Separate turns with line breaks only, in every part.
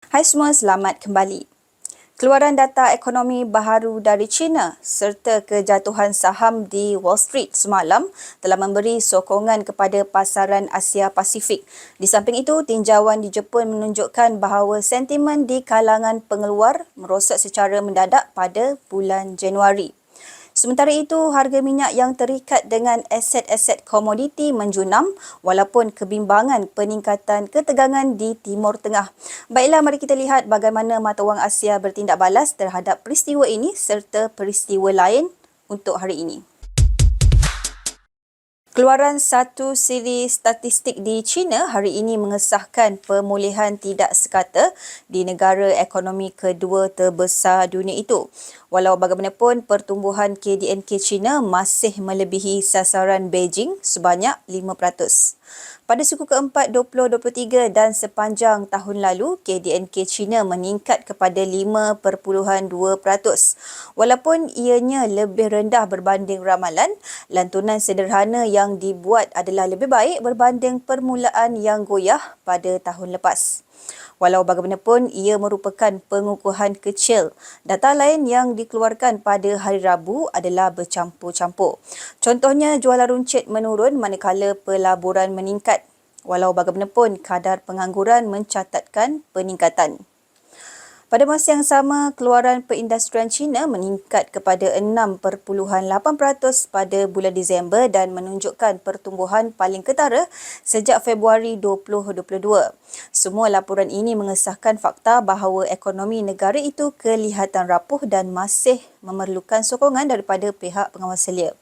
Hai semua, selamat kembali. Keluaran data ekonomi baharu dari China serta kejatuhan saham di Wall Street semalam telah memberi sokongan kepada pasaran Asia Pasifik. Di samping itu, tinjauan di Jepun menunjukkan bahawa sentimen di kalangan pengeluar merosot secara mendadak pada bulan Januari. Sementara itu, harga minyak yang terikat dengan aset-aset komoditi menjunam walaupun kebimbangan peningkatan ketegangan di Timur Tengah. Baiklah, mari kita lihat bagaimana mata wang Asia bertindak balas terhadap peristiwa ini serta peristiwa lain untuk hari ini. Keluaran satu siri statistik di China hari ini mengesahkan pemulihan tidak sekata di negara ekonomi kedua terbesar dunia itu. Walau bagaimanapun, pertumbuhan KDNK China masih melebihi sasaran Beijing sebanyak 5%. Pada suku keempat 2023 dan sepanjang tahun lalu, KDNK China meningkat kepada 5.2%. Walaupun ianya lebih rendah berbanding ramalan, lantunan sederhana yang dibuat adalah lebih baik berbanding permulaan yang goyah pada tahun lepas. Walau bagaimanapun, ia merupakan pengukuhan kecil. Data lain yang dikeluarkan pada hari Rabu adalah bercampur-campur. Contohnya, jualan runcit menurun manakala pelaburan meningkat. Walau bagaimanapun, kadar pengangguran mencatatkan peningkatan. Pada masa yang sama, keluaran perindustrian China meningkat kepada 6.8% pada bulan Disember dan menunjukkan pertumbuhan paling ketara sejak Februari 2022. Semua laporan ini mengesahkan fakta bahawa ekonomi negara itu kelihatan rapuh dan masih memerlukan sokongan daripada pihak pengawas selia.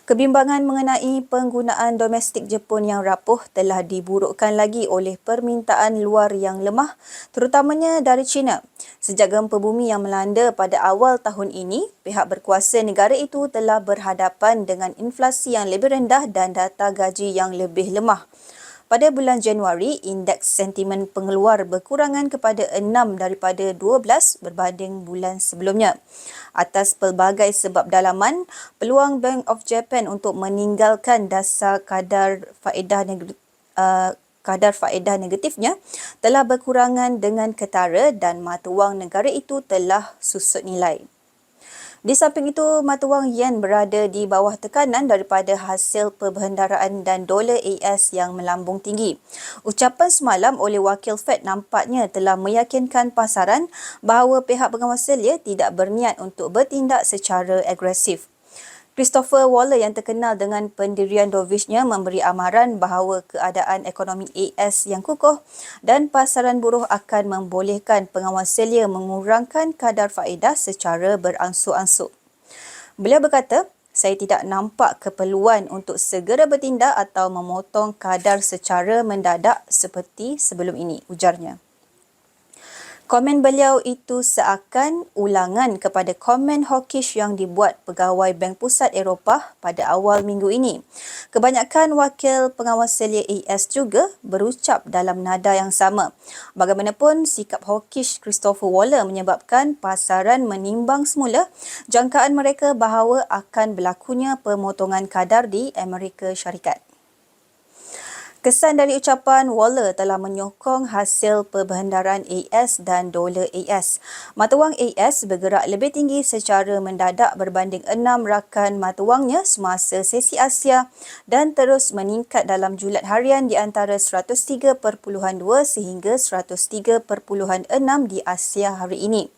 Kebimbangan mengenai penggunaan domestik Jepun yang rapuh telah diburukkan lagi oleh permintaan luar yang lemah, terutamanya dari China. Sejak gempa bumi yang melanda pada awal tahun ini, pihak berkuasa negara itu telah berhadapan dengan inflasi yang lebih rendah dan data gaji yang lebih lemah. Pada bulan Januari, indeks sentimen pengeluar berkurangan kepada 6 daripada 12 berbanding bulan sebelumnya. Atas pelbagai sebab dalaman, peluang Bank of Japan untuk meninggalkan dasar kadar faedah negatifnya telah berkurangan dengan ketara dan mata wang negara itu telah susut nilai. Di samping itu, mata wang yen berada di bawah tekanan daripada hasil perbendaharaan dan dolar AS yang melambung tinggi. Ucapan semalam oleh Wakil Fed nampaknya telah meyakinkan pasaran bahawa pihak pengawas selia tidak berniat untuk bertindak secara agresif. Christopher Waller yang terkenal dengan pendirian Dovizhnya memberi amaran bahawa keadaan ekonomi AS yang kukuh dan pasaran buruh akan membolehkan pengawas selia mengurangkan kadar faedah secara beransur-ansur. Beliau berkata, "Saya tidak nampak keperluan untuk segera bertindak atau memotong kadar secara mendadak seperti sebelum ini," ujarnya. Komen beliau itu seakan ulangan kepada komen hawkish yang dibuat Pegawai Bank Pusat Eropah pada awal minggu ini. Kebanyakan wakil pengawas selia AS juga berucap dalam nada yang sama. Bagaimanapun, sikap hawkish Christopher Waller menyebabkan pasaran menimbang semula jangkaan mereka bahawa akan berlakunya pemotongan kadar di Amerika Syarikat. Kesan dari ucapan Waller telah menyokong hasil perbendaharaan AS dan dolar AS. Mata wang AS bergerak lebih tinggi secara mendadak berbanding 6 rakan mata wangnya semasa sesi Asia dan terus meningkat dalam julat harian di antara 103.2 sehingga 103.6 di Asia hari ini.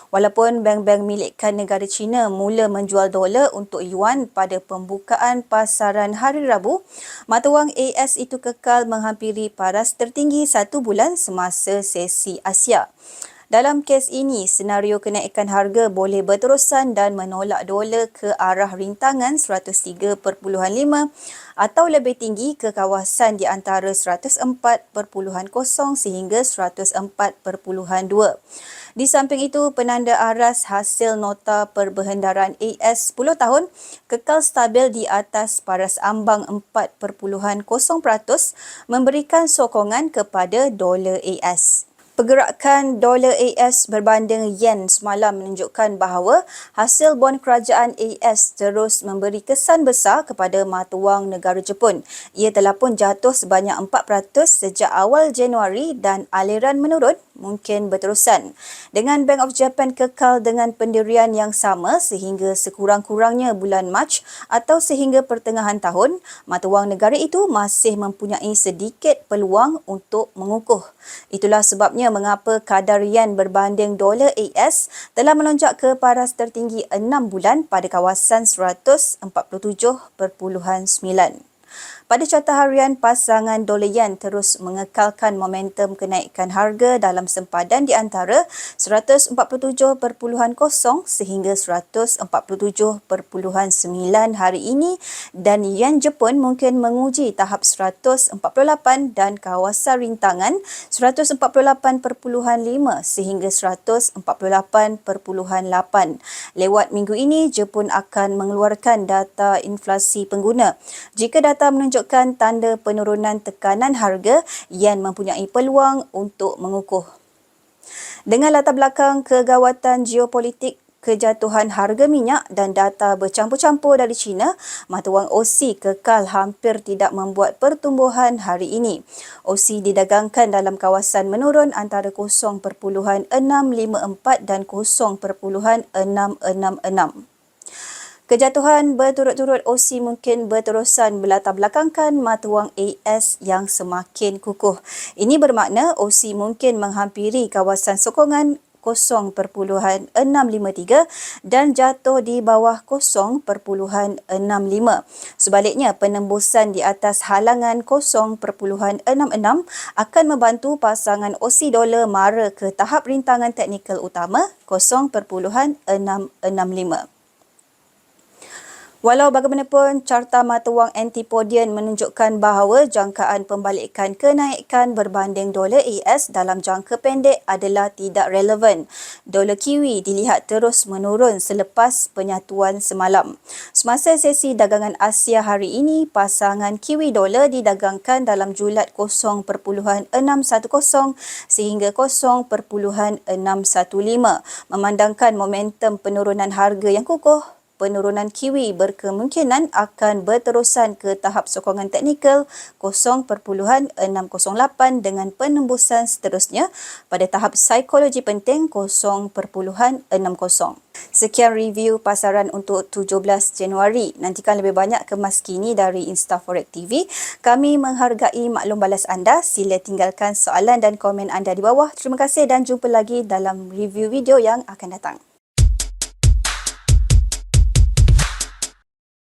Walaupun bank-bank milikkan negara China mula menjual dolar untuk yuan pada pembukaan pasaran hari Rabu, mata wang AS itu kekal menghampiri paras tertinggi 1 bulan semasa sesi Asia. Dalam kes ini, senario kenaikan harga boleh berterusan dan menolak dolar ke arah rintangan 103.5 atau lebih tinggi ke kawasan di antara 104.0 sehingga 104.2. Di samping itu, penanda aras hasil nota perbendaharaan AS 10 tahun kekal stabil di atas paras ambang 4.0% memberikan sokongan kepada dolar AS. Pergerakan dolar AS berbanding yen semalam menunjukkan bahawa hasil bon kerajaan AS terus memberi kesan besar kepada mata wang negara Jepun. Ia telah pun jatuh sebanyak 4% sejak awal Januari dan aliran menurun mungkin berterusan. Dengan Bank of Japan kekal dengan pendirian yang sama sehingga sekurang-kurangnya bulan Mac atau sehingga pertengahan tahun, mata wang negara itu masih mempunyai sedikit peluang untuk mengukuh. Itulah sebabnya mengapa kadar yen berbanding dolar AS telah melonjak ke paras tertinggi 6 bulan pada kawasan 147.9. Pada carta harian, pasangan dolar yen terus mengekalkan momentum kenaikan harga dalam sempadan di antara 147.0 sehingga 147.9 hari ini dan yen Jepun mungkin menguji tahap 148 dan kawasan rintangan 148.5 sehingga 148.8. Lewat minggu ini, Jepun akan mengeluarkan data inflasi pengguna. Jika data menunjukkan tanda penurunan tekanan harga, yen mempunyai peluang untuk mengukuh. Dengan latar belakang kegawatan geopolitik, kejatuhan harga minyak dan data bercampur-campur dari China, mata wang OC kekal hampir tidak membuat pertumbuhan hari ini. OC didagangkan dalam kawasan menurun antara 0.654 dan 0.666. Kejatuhan berturut-turut OC mungkin berterusan berlatar belakangkan mata wang AS yang semakin kukuh. Ini bermakna OC mungkin menghampiri kawasan sokongan 0.653 dan jatuh di bawah 0.65. Sebaliknya, penembusan di atas halangan 0.66 akan membantu pasangan OC dolar mara ke tahap rintangan teknikal utama 0.665. Walau bagaimanapun, carta mata wang antipodian menunjukkan bahawa jangkaan pembalikan kenaikan berbanding dolar AS dalam jangka pendek adalah tidak relevan. Dolar Kiwi dilihat terus menurun selepas penyatuan semalam. Semasa sesi dagangan Asia hari ini, pasangan Kiwi dolar didagangkan dalam julat 0.610 sehingga 0.615, memandangkan momentum penurunan harga yang kukuh. Penurunan Kiwi berkemungkinan akan berterusan ke tahap sokongan teknikal 0.608 dengan penembusan seterusnya pada tahap psikologi penting 0.60. Sekian review pasaran untuk 17 Januari. Nantikan lebih banyak kemas kini dari Instaforex TV. Kami menghargai maklum balas anda. Sila tinggalkan soalan dan komen anda di bawah. Terima kasih dan jumpa lagi dalam review video yang akan datang.